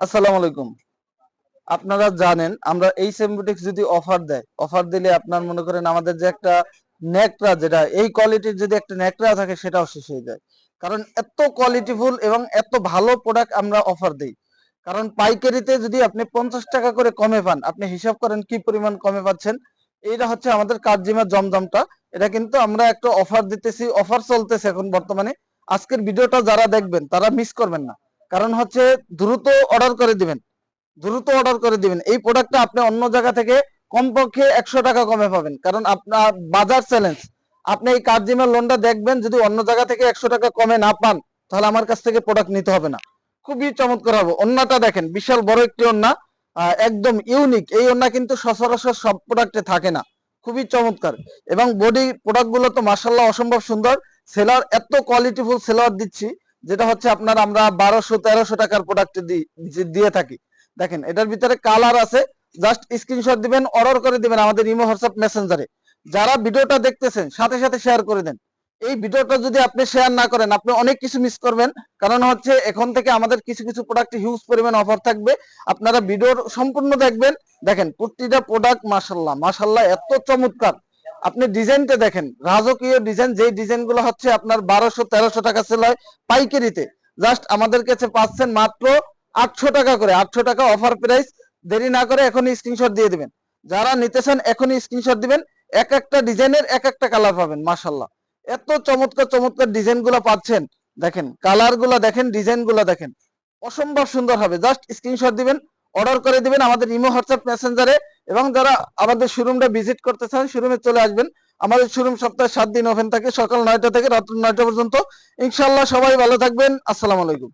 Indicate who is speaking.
Speaker 1: আসসালামু আলাইকুম। আপনারা জানেন আমরা এই সেমবুটিক্স যদি অফার দিলে আপনার মনে করেন আমাদের যে একটা নেকড়া যেটা এই কোয়ালিটির যদি একটা নেকড়া থাকে সেটাও শেষ হয়ে যায়। কারণ এত কোয়ালিটিফুল এবং এত ভালো প্রোডাক্ট আমরা অফার দেই। কারণ পাইকারিতে যদি আপনি 50 টাকা করে কমে পান, আপনি হিসাব করেন কি পরিমাণ কমে পাচ্ছেন। এইটা হচ্ছে আমাদের কারজিমা জমজমটা। এটা কিন্তু আমরা একটা অফার দিতেছি, অফার চলতেছে এখন বর্তমানে। আজকের ভিডিওটা যারা দেখবেন তারা মিস করবেন না। কারণ হচ্ছে দ্রুত অর্ডার করে দিবেন। দ্রুত অর্ডার করে দিবেন। এই প্রোডাক্টটা আপনি অন্য জায়গা থেকে কমপক্ষে 100 টাকা কমে পাবেন। কারণ আপনার বাজার চ্যালেঞ্জ। আপনি এই কার্জিমের লোনটা দেখবেন, যদি অন্য জায়গা থেকে 100 টাকা কমে না পান তাহলে আমার কাছ থেকে প্রোডাক্ট নিতে হবে না। খুবই চমৎকার হবে। ওন্নাটা দেখেন, বিশাল বড় একটি ওন্না, একদম ইউনিক। এই ওন্না কিন্তু সচরাচর সব প্রোডাক্টে থাকে না। খুবই চমৎকার। এবং বডি প্রোডাক্টগুলো তো মাশাআল্লাহ অসম্ভব সুন্দর। সেলার এত কোয়ালিটিফুল সেলার দিচ্ছি, যেটা হচ্ছে আপনার আমরা 1200-1300 টাকার প্রোডাক্ট দিয়ে থাকি। দেখেন এটার ভিতরে কালার আছে। জাস্ট স্ক্রিনশট দিবেন, অর্ডার করে দিবেন আমাদের ইমো হোয়াটসঅ্যাপ মেসেঞ্জারে। যারা ভিডিওটা দেখতেছেন সাথে সাথে শেয়ার করে দেন। এই ভিডিওটা যদি আপনি শেয়ার না করেন আপনি অনেক কিছু মিস করবেন। কারণ হচ্ছে এখন থেকে আমাদের কিছু কিছু প্রোডাক্টে হিউজ পরিমাণ অফার থাকবে। আপনারা ভিডিওর সম্পূর্ণ দেখবেন। দেখেন প্রতিটা প্রোডাক্ট মাশাআল্লাহ মাশাআল্লাহ এত চমৎকার। আপনি ডিজাইনটা দেখেন, রাজকীয় ডিজাইন। যেই ডিজাইনগুলো হচ্ছে আপনার 1200-1300 টাকা সেল হয় পাইকারিতে, জাস্ট আমাদের কাছে পাচ্ছেন মাত্র 800 টাকা করে। 800 টাকা অফার প্রাইস। দেরি না করে এখনই স্ক্রিনশট দিয়ে দিবেন। যারা নিতেছেন এখনই স্ক্রিনশট দিবেন। এক একটা ডিজাইনের এক একটা কালার পাবেন। মাশাআল্লাহ এত চমৎকার চমৎকার ডিজাইন গুলো পাচ্ছেন। দেখেন কালার গুলা দেখেন, ডিজাইন গুলা দেখেন, অসম্ভব সুন্দর হবে। জাস্ট স্ক্রিনশট দিবেন, অর্ডার করে দিবেন আমাদের ইমো হোয়াটসঅ্যাপ মেসেঞ্জারে। এবং যারা আমাদের শোরুমটা ভিজিট করতে চান শোরুমে চলে আসবেন। আমাদের শোরুম সপ্তাহে 7 দিন ওপেন থাকে, সকাল 9টা থেকে রাত 9টা পর্যন্ত। ইনশাআল্লাহ সবাই ভালো থাকবেন। আসসালামু আলাইকুম।